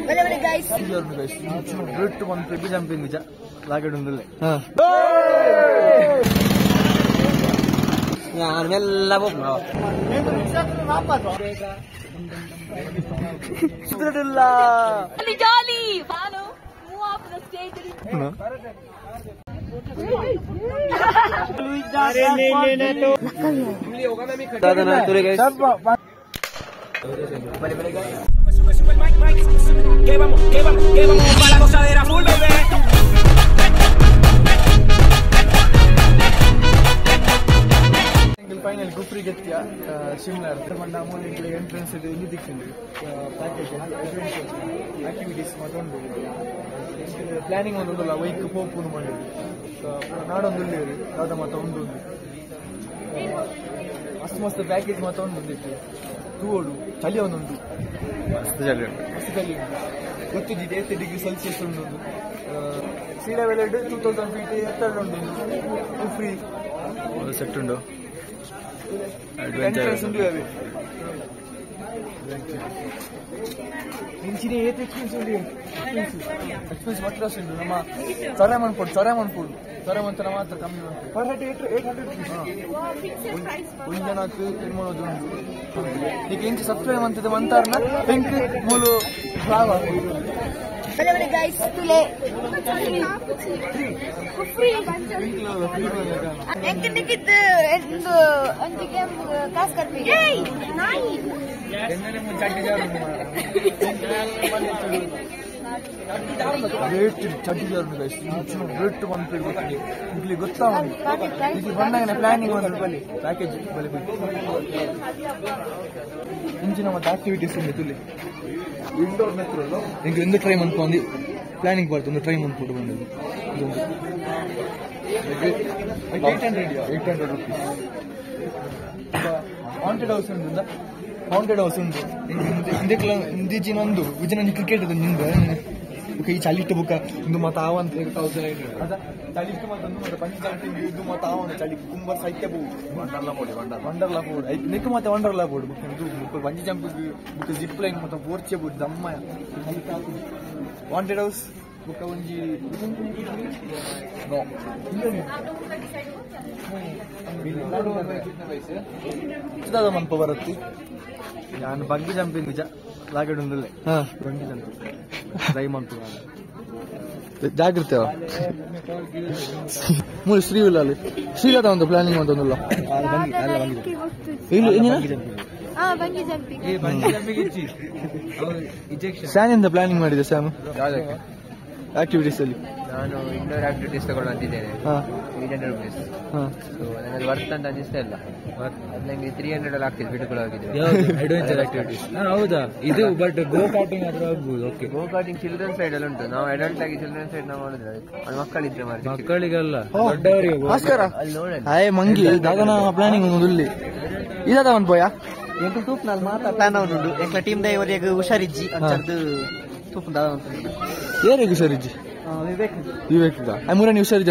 guys. Route to one pretty jumping which like it on the leg. Jolly. Follow. Move up the stage. Que vamos para la gozadera full, baby. Finally, Gupri get Shimla. Entrance to the package activities. Planning on the week to Pope not on the lyric, not the Maton. Must the package Maton. Chali on the 80 degrees Celsius. Sea level 2000 feet, free. Set entrance into it. Expensive mattress into Nama. Saraman food. Saraman Tanamata coming. Per head 800 rupees. You can subscribe to the Mantarna, Pink Mulu Flava. Hello guys, today free. Ticket and became casket. Yay! Nice. Great 30,000 guys. Great to one plate. Good sound. This is one night planning on the package. Engine of activities in the Tuli. Indoor metro. In the train on the planning part on the train on put on 800 rupees. Haunted house in the haunted house in the Jinandu, which is a cricket in the okay, Charlie to book in the Matawan 3,800. Charlie to Punjab, you do Matawan, Charlie Kumba Saitabu, Wonderla. I make a Wonderla board, because Bungie jump because zip plane with a porch with Damma. Haunted house, Bukavanji. No. It's power. And bungee jumping which like it on the leg. Bungee jumping. Diamond. Jagrata. More Sri Villali. Sri Lata on the planning on the law. Bungee jumping. Stand in the planning, Madi, the Sam. Activities. Indoor activities 800 rupees. So worth and Anistella. 300 adventure activities. But go karting okay. Go karting children's side alone. Now adult children's side now. Askara. Hi, monkey. Dagana planning on the Lily. Is that one boya? You can took Nalmata plan on the team they were Ushariji and the took down. Here is Ushariji. Vivek. I'm going to use it.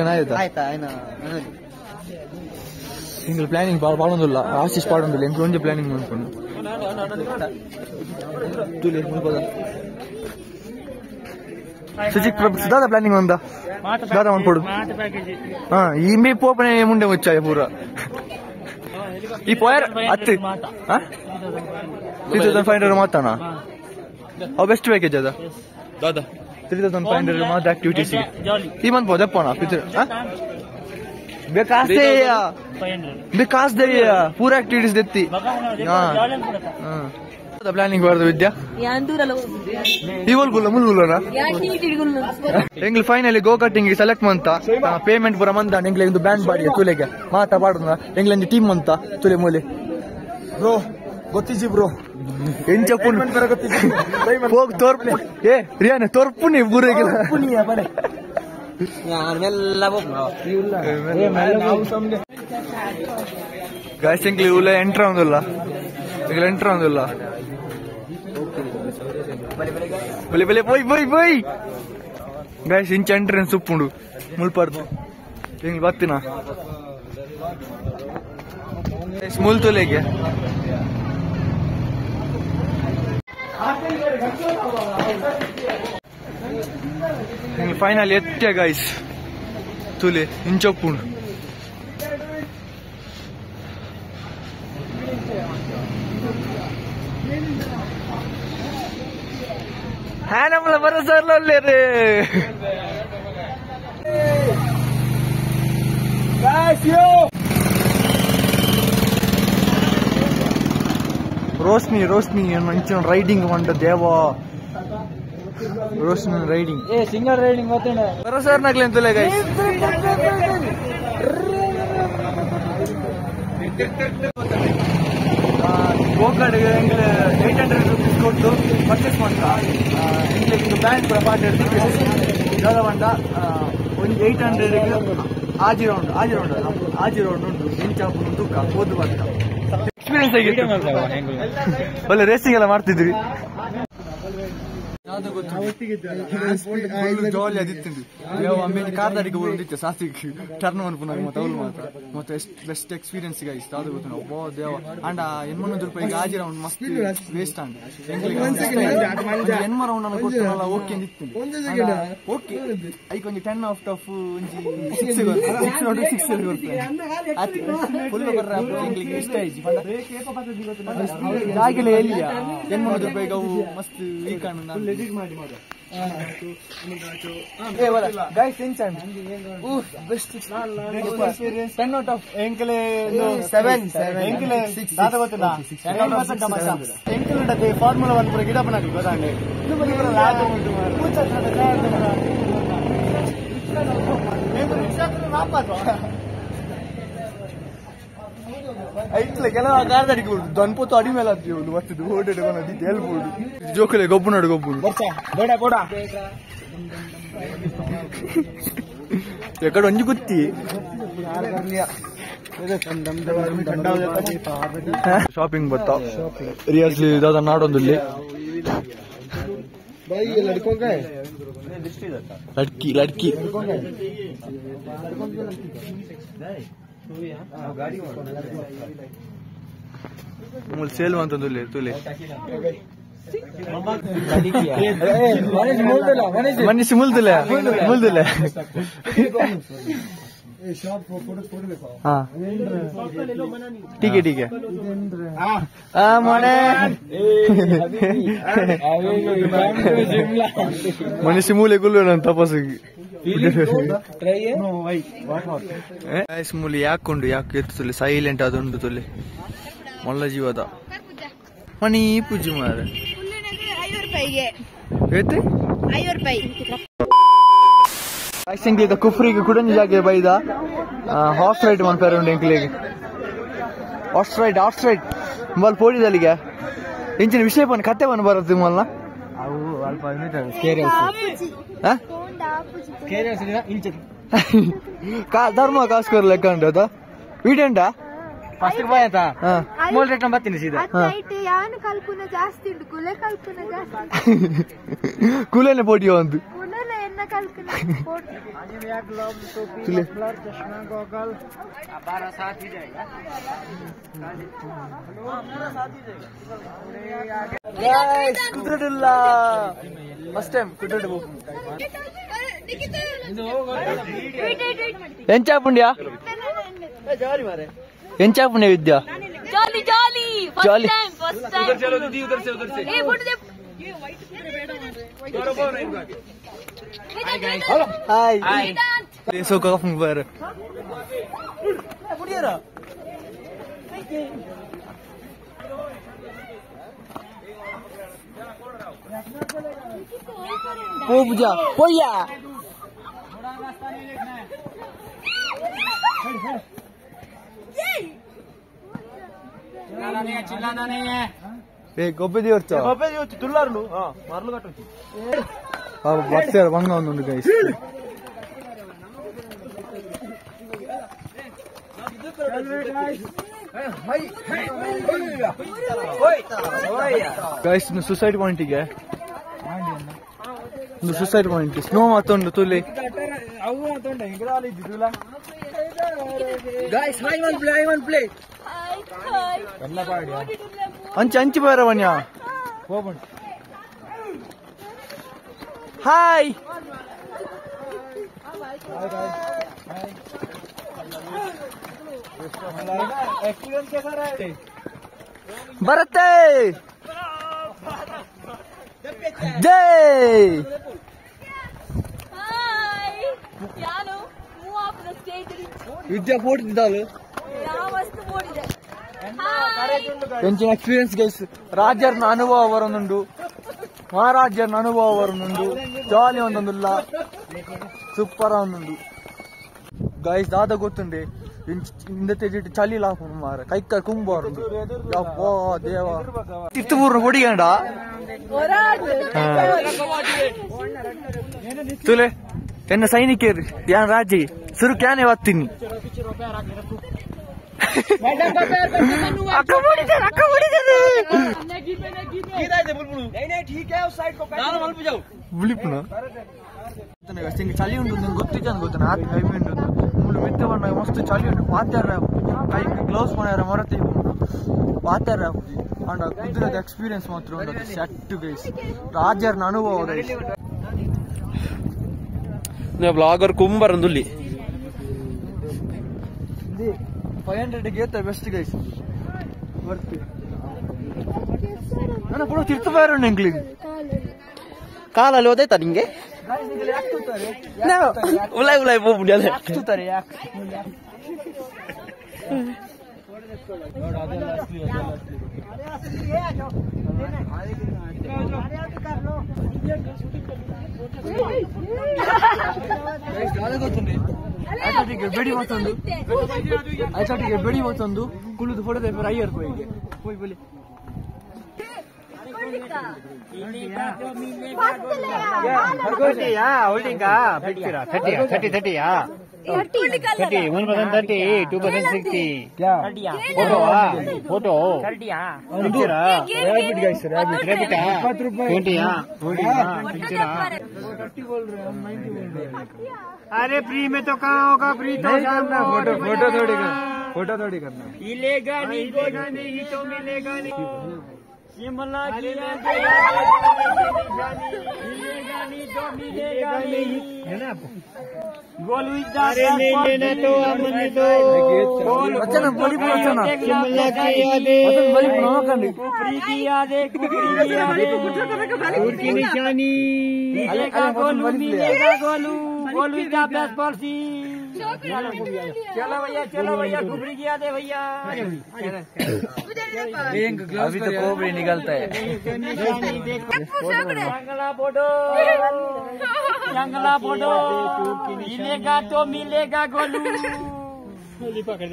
Single planning, last is part on the length, only planning. Such planning on the one put. You may pop an Munda with Chayapura. If where at 3,500 Matana. How best to make each other? 3,500 month activities. Even for the Pona. Because they poor activities that the planning for the Vidya. He will go finally go cutting select month payment for a month and England the band body to leg Mata Padana, England team month to the Mule. Bro, what is it, bro? In Japan, Rihanna Torpuni, Burega. Guys, think you will enter on the law. You will enter on the law. Boy. Guys, in entrance Supundu. Mulpardu. Think Batina. Small to leg. Final ಎತ್ತೆ guys ತುಲೆ ಇಂಚೊಪ್ಪುಂಡು ನಮ್ಮಳ ಬರೋಸರ್ಲೇ ರೀ ರೋಶ್ನಿ ಮಂಚಿನ riding ಮಂಡ ದೇವ Roshni riding single riding ಬರೋಸರ್ ನಗ್ಲಿ ಅಂತಲೇ ಗೈಸ್ ಗೋಕರ್ಡ್ಗೆ ಎಂಗ್ಲೆ 800 ರೂಪೀಸ್ ಕೊಟ್ಟು ಪರ್ಚೇಸ್ ಮಾಡ್ತಾ ಎಂಗ್ಲೆ ಇದು ಬ್ಯಾಂಕ್ ಪಾರ್ಟ್ ಹಿಡಿದು ಯಾವ್ದು ಬಂದ ಒಂದು 800 ಆಜಿ ರೌಂಡ್ ಉಂಟು ಎಂಚಾಪು ತೂಕ ಓದು ಬಂದ ಎಕ್ಸ್ಪೀರಿಯನ್ಸ್ ಆಗಿತ್ತು ಒಳ್ಳೆ ರೇಸಿಂಗ್ ಎಲ್ಲ ಮಾಡ್ತಿದ್ವಿ ಜಾಲಿ ಅದಿತ್ತು ಆಮೇಲೆ ಕಾರ್ದಾಡಿಗೆ ಹೋಗಿತ್ತು ಸಾಸಿಗೆ ಟರ್ನ್ ಅನ್ಪುನಾಗ ಮತ್ತೆ ಅವಳು ಮತ್ತೆ ಬೆಸ್ಟ್ ಎಕ್ಸ್ಪೀರಿಯನ್ಸ್ ಗೈಸ್ ಅದು ಗೊತ್ತು ಒಬ್ಬ ದೇವ ಅಂಡ 800 ರೂಪಾಯಿಗೆ ಆಜಿ ರೌಂಡ್ ಮಸ್ತ್ ವೇಸ್ಟ್ ಅಂಡ್ ಎನ್ಮ ರೌಂಡ್ ಅನ್ನ ಕೊಟ್ಟಲ್ಲ ಓಕೆ ಅಂದಿತ್ತು ಓಕೆ ಐಕ್ ಒಂದು 10 ಔಟ್ ಆಫ್ ಒಂಜಿ 6 ಫುಲ್ ಬರ್ರ ಎಂಗ್ಲಿಗೆ ಇಷ್ಟ ಆಯ್ತು ಜಾಗಿಲೆ ಎಲ್ಲಿಯ 800 ರೂಪಾಯಿಗೆ ಅವು ಮಸ್ತ್ ವೀಕ್ ಅಣ್ಣ ಗೈಸ್ ಇನ್ಸೆಂಟ್ ಬೆಸ್ಟ್ 10 ಔಟ್ ಆಫ್ ಎಂಕಲೆ 7 ಎಂಕಲೆ 6 ದಾದ ಗೊತ್ತಿಲ್ಲ ಎಂಕಲೆ ಫಾರ್ಮುಲಾ 1 ಪುರ ಗಿಡ ಬನಾಗಿ ಗೊತ್ತಾಂಡೆ ಐತ್ಲೆ ಕೆಲವು ಕಾರ್ದಾಡಿಗೆ ದನ್ಪೊತ್ತು ಅಡಿ ಮೇಲೆ ಆಗ್ತೀವಿ ಮತ್ತೆ ಓಡಾಡಿ ಬಂದಿದ್ದು ಹೇಳ್ಬೋದು ಜೋಕಲೆ ಗೊಬ್ಬು ನೋಡು ಗೊಬ್ಬು ಎಕಡೆ ಒಂಜಿ ಗುತ್ತಿ ಶಾಪಿಂಗ್ ಬರ್ತಾವ ರಿಯಲ್ಸ್ಲಿ ದಾದ ನಾಡೊಂದಲ್ಲಿ ಲಡ್ಕಿ ಸೇಲ್ ಅಂತಂದುಲೆ ತುಲೆ ಮನಸ್ಸು ಮುಲ್ದಿಲ್ಲ ಟೀಕೆ ಮನೆ ಮನಸ್ಸು ಮೂಲೆ ಗುಲ್ಲು ನನ್ನ ತಪಸ್ಸಿಗೆ ಮೂಲಿ ಯಾಕೆ ಎತ್ತು ತುಲೆ ಸೈಲೆಂಟ್ ಅದೊಂದು ತುಲೆ ಮೊಲ್ಲ ಜೀವದ ಮನಿ ಪೂಜೆ ಮಾರ ಕುಫ್ರಿಗೆ ಕುಡಂಜಿ ಜಾಗೆ ಬೈದ ಹಾರ್ಸ್ ರೈಡ್ ಮಾಡ್ತಾರೆ ಉಂಟು ಎಂಕ್ಲಿಗೆ ಹಾರ್ಸ್ ರೈಡ್ ಮೊಬೈಲ್ ಪೋಡಿದಲ್ಲಿಗೆ ಇಂಚಿನ ವಿಷಯ ಬಂದು ಕತೆ ಬಂದು ಬರುತ್ತೆ ಮೊಲ್ಲ ಅವು ಅಲ್ಪ ಧರ್ಮ ಕಾಸ್ಕೋರ್ ಲೆಕ್ಕ ಉಂಟು ಅದು ವೀಡಿಯೋ ಫಸ್ಟ್ ಬಾಯ್ ಅಂತ ಮೂಲ ರೇಟ್ ಬರ್ತೀನಿ ಸೀದಾ ಕುಲೇನೆ ಪೋಡಿಯೋ ಒಂದು ಕುದುರೆಲ್ಲ ಫಸ್ಟ್ ಟೈಮ್ ಕುದುರೆ ಎಂಚಾಪುಂಡ್ಯಾ ಎಂಚಾಪುಣ್ಯ ವಿದ್ಯಾ ಜಾಲಿ सो कफ पर पूजा पोया चिल्लाना नहीं है ए गोपे दिवच्चा तुल्लारनु मारलु कट्टొచ్చు బస్సర్ వంగా ఉంది గైస్ ಗೈಸ್ ಸುಸೈಡ್ ಪಾಯಿಂಟ್ ಗೆ ಒಂದು ಸುಸೈಡ್ ಪಾಯಿಂಟ್ ಸ್ನೋ ಮಾತೊಂಡು ತುಲಿ ಅವು ಮಾತೊಂಡ ಇಂಗ್ರಾಲಿ ದಿದುಲ ಗೈಸ್ ಐ ವಾಂಟ್ ಪ್ಲೇ ಎಲ್ಲ ಪಾಡಿ ಅಂಚಿ ಬರವನ್ಯಾ ಹೋಗ್ಬಂಡು ಹಾಯ್ एक्सपीरियंस कैसा रहा है? ಬರುತ್ತೆ ಜೈ ಯಾರು ಮೂವ್ ಆಫ್ ದ ಸ್ಟೇಜ್ ವಿದ್ಯಾ ಓಡ್ತಿದ್ದಾಳು ಯಾವ ವಸ್ತು ಓಡಿದೆ ಎಂಚಿನ ಎಕ್ಸ್ಪೀರಿಯನ್ಸ್ ಗೈಸ್ ರಾಜ್ಯರ್ನ ಅನುಭವ ಬರೋನುಂಡು ಮಹಾರಾಜ್ಯರ್ನ ಅನುಭವ ಬರೋನುಂಡು ಜಾಲಿ ಒಂದೊಂದುಲ್ಲ ಸೂಪರ್ ಒಂದುಂಡು ಗೈಸ್ ದಾದ ಗೊತ್ತುಂಡೆ ಇಂದത്തെ ಚಳಿ ಲಾಪುನು ಮಾರ ಕೈಕ ಕುಂಬಾರು ಯಪ್ಪಾ ದೇವ ತಿರ್ತುಪೂರ್ಣ ಹೊಡಿಗಂಡ ತುಲೆ ಎನ್ನ ಸೈನಿಕರು ಯಾನ್ ರಾಜಿ ಸುರು ಕ್ಯಾನೆ ಒತ್ತೀನಿ ಚಳಿ ಉಂಟು ಗೊತ್ತಿದ್ದ ಗೊತ್ತಾನ ಮುಳ್ಳು ಮೆತ್ತೆ ಬಣ್ಣ ಮಸ್ತ್ ಚಳಿ ಉಂಟು ಪಾತ್ಯಾರ ಕೈ ಗ್ಲೌಸ್ ಮಾಡ್ಯಾರ ಮರತಿ ಪಾತ್ಯಾರ ಅಂಡ ಕುದುರದ ಎಕ್ಸ್ಪೀರಿಯನ್ಸ್ ಮಾತ್ರ ಉಂಟು ಸೆಟ್ ಗೈಸ್ ರಾಜ್ಯರ್ನ ಅನುಭವ ಗೈಸ್ ಬ್ಲಾಗರ್ ಕುಂಬರಂದುಲ್ಲಿ 500 ಗೇತ ಬೆಸ್ಟ್ ಗೈಸ್ ಬರ್ತಿ ನಾನು ಪುನಃ ತಿರ್ತು ಬಾರ ಎಂಗ್ಲಿಗೆ ಕಾಲಲ್ಲಿ ಓದಾಯ್ತಾ ನಿಂಗೆ ಉಲಾಯ್ ಉಲಾಯ್ ಹೋಗ್ಬಿಡಿ ಆಗ್ತಾರೆ ಯಾಕೆ ಬೆಡಿ ಮತ್ತೊಂದು ಐಚಾಟಿಗೆ ಬೆಡಿ ಮತ್ತೊಂದು ಕುಳಿದು ಹೊಡೆದ 5 ರೂಪಾಯಿಗೆ ಹೋಯ್ ಬಲಿ ಹೋಲ್ಡಿಂಗ್ 30 30 1% 30 2% 60 ಫೋಟೋ अरे फ्री में तो कहाँ होगा फ्री तो फोटो थोड़ी करना मिलेगा नहीं तो मिलेगा नहीं शिमला मिलेगा नहीं तो मिलेगा नहीं है ना आपको गोलू अरे नहीं लेना तो हमने तो अच्छा बड़ी अच्छा शिमला की यादें बड़ी कंडी कुफरी की यादें की निशानी मिलेगा Golu Golu is the best पर्सी चलो भैया कुफरी की यादें भैया अभी तो कोबरी निकलता है जंगला फोटो मिलेगा तो मिलेगा गोलू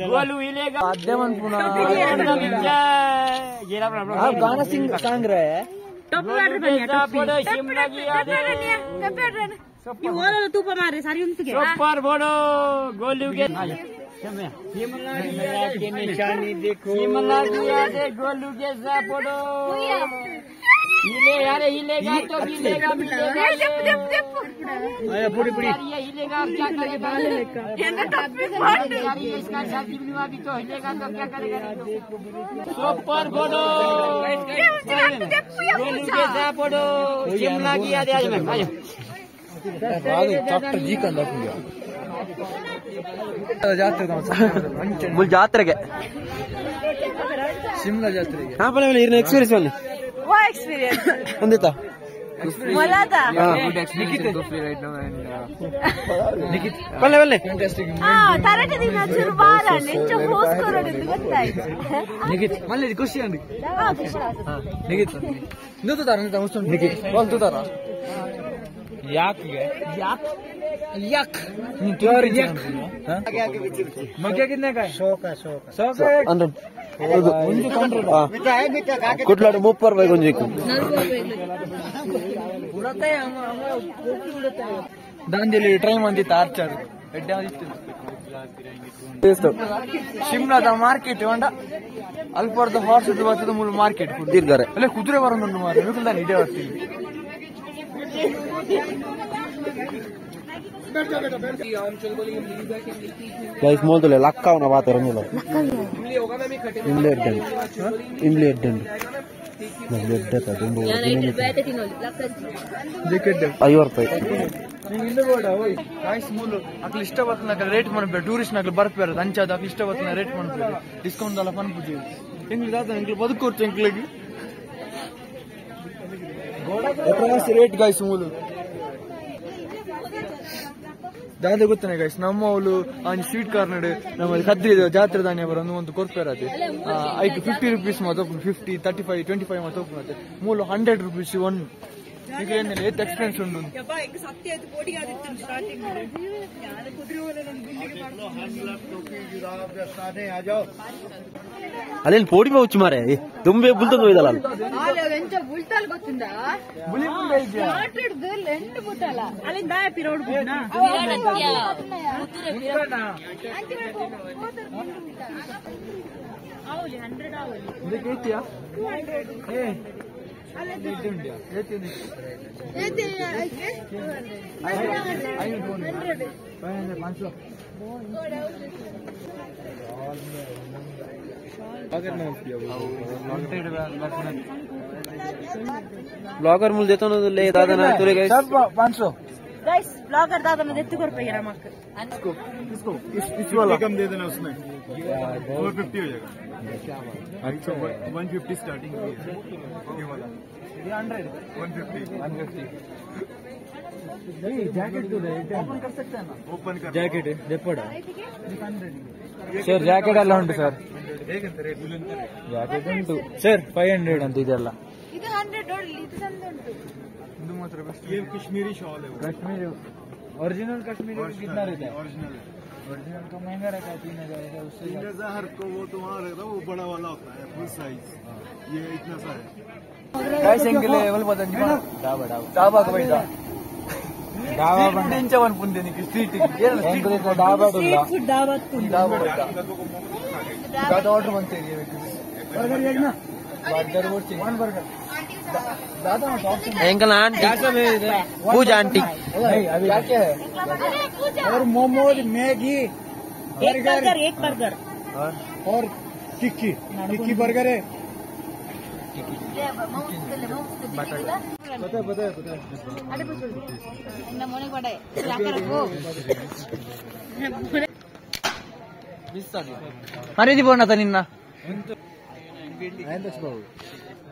गोलू मिलेगा माध्यमन पुनः ये आप गाना सांग रहे हैं फोटो शिमला की यादें सुपर फोटो गोलू के शिमला की निशानी देखो शिमला की यादें गोलू के साथ फोटो हिलेगा तो मिलेगा पूरी हिलेगा क्या करेगा इसका शादी भी तो हिलेगा तो क्या करेगा सुपर फोटो गोलू के साथ फोटो शिमला की यादें आज मैं डॉक्टर जी का ಜಾತ್ರೆಗೆ ಶಿಮ್ಲಾ ಜಾತ್ರೆಗೆ ಎಕ್ಸ್ಪೀರಿಯನ್ಸ್ ಅಲ್ಲಿ ಎಕ್ಸ್ಪೀರಿಯನ್ಸ್ ಒಂದಿತ್ತಾ ಮೊಲದ ಬಲ್ಲೆ ಬಲ್ಲೆ ತರಟೆ ದಿನ ಚುರುಬಾರ ನೆಂಚ ಹೋಸ್ಕೊರಡಿದ್ದು ಗೊತ್ತಾಯ್ತು ನಿಖಿತ್ ಮಲ್ಲಿ ಖುಷಿ ಅಂడి ನಿಖಿತ್ ನಿಂತುತ್ತಾರ ನಿಖಿತ್ ನಿಂತುತ್ತಾರ ಯಾಕೆ ಯಾಕ್ ನೀನ್ ಕ್ಯೂರ್ ಯಾಕ್ ಮಗ್ಗೆ कितने का है 100 का 100 ಒಂದು ಕುಟ್ಲಾಡು 30 ರೂಪಾಯಿ ಗೊಂಜಿಕು ದಾಂಡೇಲಿ ಟ್ರೈ ಮಂದಿತ್ತು ಆರ್ಚರ್ ಶಿಮ್ಲಾದ ಮಾರ್ಕೆಟ್ ಹೊಂಡ ಅಲ್ಪರ್ದ ಹಾರ್ಸ್ ಬರ್ತದ ಮೂಲ ಮಾರ್ಕೆಟ್ ಕುದ್ದಿರ್ತಾರೆ ಅಲ್ಲೇ ಕುದುರೆ ಬರೋದು ಮಾರ ಇದೇ ಬರ್ತೀವಿ ಗೈಸ್ ಮೋಲ್ತಲೆ ಲಕ್ಕ ಅವನ ಬಾತ ರಂಗಿಲ್ಲ ಇಂಗ್ಲೆಂಡ್ అక్కడ ఇష్టపడుతున్న అక్కడ రేట్ మన టూరిస్ట్ నాకు బర్పారు అంచదు అక్కడ ఇష్టపడుతున్న రేట్ మన డిస్కౌంట్ అలా పనిపించు ఇంట్లో దాదా ఇంట్లో బతుకోవచ్చు ఇంట్లోకి ರೇಟ್ ಗಾಯ್ಸ್ ಮೂಲು ದಾದ ಗೊತ್ತಾನೆ ಗಾಯ್ಸ್ ನಮ್ಮವಳು ಅವ್ನು ಸ್ವೀಟ್ ಕಾರ್ನಡ್ ನಮ್ಮಲ್ಲಿ ಕದ್ರಿ ಜಾತ್ರೆ ದಾನಿ ಅವರು ಒಂದು ಕೊರ್ಪೇರತ್ತೆ ಐಕ್ 50 ರೂಪೀಸ್ ಮಾತ್ರ 50 35 25 ಮಾತ್ರ ಮತ್ತೆ ಮೂಲು 100 ರೂಪೀಸ್ ಒನ್ ಈಗ ಏನಿಲ್ಲ ಏತ್ ಎಕ್ಸ್ಪೆನ್ಸ್ ಉಂಟು ಅಲ್ಲೇನು ಪೋಡಿ ಬಹುದು ಮಾರೆ ದುಂಬೆ ಬುಲ್ತಂದು ಹೋಯ್ದಲ್ಲ ब्लॉगर मुझे देता ना ले दादा ना तुरे गए सब 500 गाइस ब्लॉगर दादा ने देते कर पे रमक इसको इस वाला कम दे देना उसमें 450 हो जाएगा अच्छा 150 स्टार्टिंग ये वाला ये 100 150 जैकेट तो ओपन कर सकते हैं ना ओपन कर जैकेट देपड़ा ಸರ್ ಜಾಕೆಟ್ ಎಲ್ಲ ಉಂಟು ಸರ್ ಜಾಕೆಟ್ ಉಂಟು ಸರ್ 500 ಅಂತ ಇದೆಲ್ಲ ಇದು 100 ನೋಡಿ ಇದು ಚಂದ ಉಂಟು ಇದು ಮಾತ್ರ ಬೆಸ್ಟ್ ये कश्मीरी शॉल है कश्मीरी ओरिजिनल कश्मीरी कितना रहता है ओरिजिनल ओरिजिनल का महंगा रहता है 3000 उससे 3000 को वो तुम्हारा रहता है वो बड़ा वाला होता है फुल साइज ये इतना सा है गाइस ಎಂಕಲೆ ಎವಲ್ ಪದಂಜಿ ಡಾಬಾ ಬೈದ ಡಾಬಾ ಬಂದ ಇಂಚವನ್ ಪುಂದೆ ನಿಕ್ಕೆ ಸ್ಟ್ರೀಟ್ ಗೆ ಎಂಕಲೆ ಡಾಬಾ ಡುಲ್ಲ ಫುಡ್ ದಾವತ್ ಡಾಬಾ ದಾದ ಆರ್ಡರ್ ಬಂತೆ ಬರ್ಗರ್ ಏನ ಬರ್ಗರ್ ಓಡ್ತಿ ಒನ್ ಬರ್ಗರ್ दादा अंकल आंटी पूजा आंटी अभी क्या है और मोमोज मैगी बर्गर एक बर्गर और टिक्की टिक्की बर्गर है पता है मोने पड़े अरे बोना था निन्ना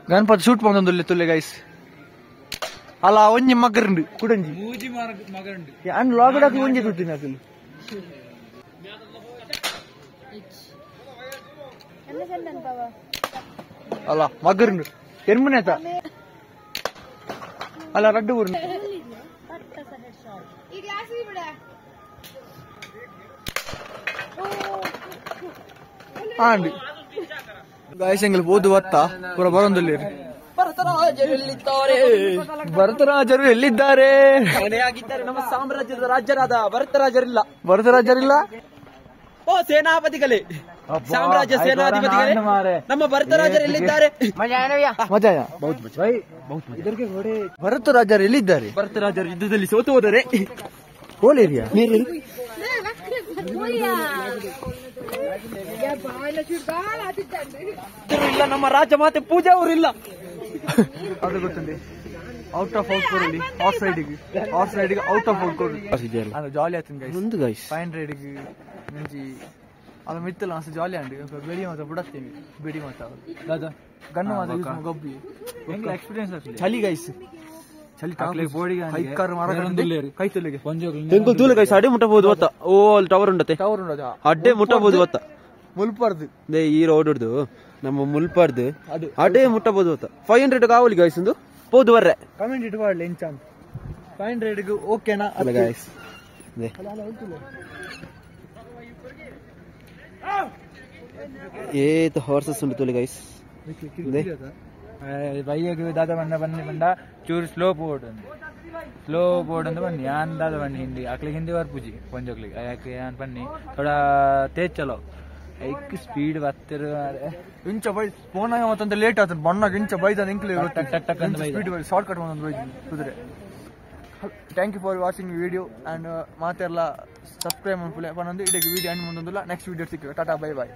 ಗಣಪತಿ ಶೂಟ್ ಬಂದೊಂದು ತುಲ್ಲೆ ಗೈಸ್ ಅಲ್ಲ ಒಂಜಿ ಮಗರುಂಡು ಕುಡಂಜಿ ಅಂಡ್ ಲಾಗಡಾಕಿ ಒಂಜಿ ತುಟ್ಟಿನ ಅಸಲು ಅಲ್ಲ ಮಗರುಂಡು ಎರ್ಮನೇತ ಅಲ್ಲ ರಡ್ಡು ಊರು ಆಂಡ್ ಗಾಯ್ಸ್ ಎಂಗಲ್ ಬೋದು ವತ್ತ ಪೂರ ಬರೊಂದುಲ್ಲೆ ಭರತರಾಜರು ಎಲ್ಲಿದ್ದಾರೆ ಆಗಿದ್ದಾರೆ ನಮ್ಮ ಸಾಮ್ರಾಜ್ಯದ ರಾಜ್ಯರಾದ ಭರತರಾಜರಿಲ್ಲ ಭರತರಾಜರಿಲ್ಲ ಓ ಸೇನಾಪತಿಗಳೇ ಸಾಮ್ರಾಜ್ಯ ಸೇನಾಧಿಪತಿಗಳೇ ನಮ್ಮ ಭರತರಾಜರು ಎಲ್ಲಿದ್ದಾರೆ ಮಜಾಯ ಭರತರಾಜರು ಎಲ್ಲಿದ್ದಾರೆ ಭರತರಾಜರು ಯುದ್ಧದಲ್ಲಿ ಸೋತು ಹೋದರೆ ಹೋಲೇರಿಯಾ ಇಲ್ಲ ನಮ್ಮ ರಾಜ ಮಾತೆ ಪೂಜಾ ಅವರಿಲ್ಲ ಅದು ಗೊತ್ತಂడి ಔಟ್ ಆಫ್ ಔಟ್ ಕೊರಲಿ ಆಫ್ ಸೈಡಿಗೆ ಔಟ್ ಆಫ್ ಔಟ್ ಕೊರಲಿ ಅದು ಜಾಲಿ ಆಯ್ತು ಒಂದು ಗೈಸ್ 500 ಮಿಂಚಿ ಅದು ಮಿತ್ತಲ್ಲ ಅಷ್ಟು ಜಾಲಿ ಅಂಡಿ ಬೆಡಿ ಮಾತ್ರ ಬಿಡತ್ತೀನಿ ಬೆಡಿ ಮಾತ್ರ ದಾದಾ ಗನ್ನು ಮಾತ್ರ ಯೂಸ್ ಗೊಬ್ಬಿ ಹೆಂಗೆ ಎಕ್ಸ್ಪೀರಿಯನ್ಸ್ ಆಗ್ತದೆ ಚಳಿ ಗೈಸ್ ಚಳಿ ತಾಕ್ಲೆ ಬೋಡಿಗೆ ಹೈಕರ್ ಮಾರಕಂದಿಲ್ಲ ಕೈ ತುಲಿಗೆ ತೆಂಕುಲ್ ತೂಲೆ ಗೈಸ್ ಅಡ್ಡೆ ಮುಟ್ಟಬಹುದು ಗೊತ್ತ ಓ ಅಲ್ಲಿ ಟವರ್ ಉಂಟತೆ ಅಡ್ಡೆ ಮುಟ್ಟಬಹುದು ಗೊತ್ತ ಮುಲ್ಪರ್ದು ದೇ ಈ ರೋಡ್ ಹಿಡ್ದು ನಮ್ಮ ಮುಲ್ಪರ್ದು ಅಡ್ಡೆ ಮುಟ್ಟಬಹುದು ಗೊತ್ತ 500 ಕಾವಲಿ ಗೈಸ್ ಒಂದು ಪೋದು ಬರ್ರೆ ಕಮೆಂಟ್ ಇಟ್ಕೊಳ್ಳಿ ಇಂಚಾನ್ 500 ಓಕೆನಾ ಅಲ್ಲ ಗೈಸ್ ದೇ ये तो हॉर्सेस उंटु तोले गाइस ಬೈಯಗೆ ದಾದ ಬಂದ ಚೂರು ಸ್ಲೋ ಬೋರ್ಡ್ ಅಂತ ಬನ್ನಿ ಯಾನ್ ದಾದ ಬನ್ನಿ ಹಿಂದಿ ಅಕ್ಲಿಗೆ ಹಿಂದಿ ವರ್ಪುಜಿ ಪಂಜೋಕ್ಲಿಗೆ ಯಾಕೆ ಯಾನ್ ಬನ್ನಿ ಥೋಡಾ ತೇಜ್ ಚಲೋ ಐಕ್ ಸ್ಪೀಡ್ ಬತ್ತಿರ ಇಂಚ ಬೈ ಫೋನಾಗ ಮತ್ತೊಂದು ಲೇಟ್ ಆತನ ಬಣ್ಣಾಗ ಇಂಚ ಬೈದ ಇಂಕ್ಲಿ ಟಕ್ ಟಕ್ ಟಕ್ ಅಂತ ಸ್ಪೀಡ್ ಬೈ ಶಾರ್ಟ್ ಕಟ್ ಒಂದೊಂದು ಬೈದಿ ಕುದುರೆ thank you for watching video and ಮಾತೆಲ್ಲ ಸಬ್ಸ್ಕ್ರೈಬ್ ಮಾಡ್ಕೊಳ್ಳಿ ಪನ್ನೊಂದು ಇದಕ್ಕೆ ವಿಡಿಯೋ ಎಂಡ್ ಮುಂದೊಂದಿಲ್ಲ ನೆಕ್ಸ್ಟ್ ವಿಡಿಯೋ ಸಿಕ್ಕಿ ಟಾಟಾ ಬೈ ಬಾಯ್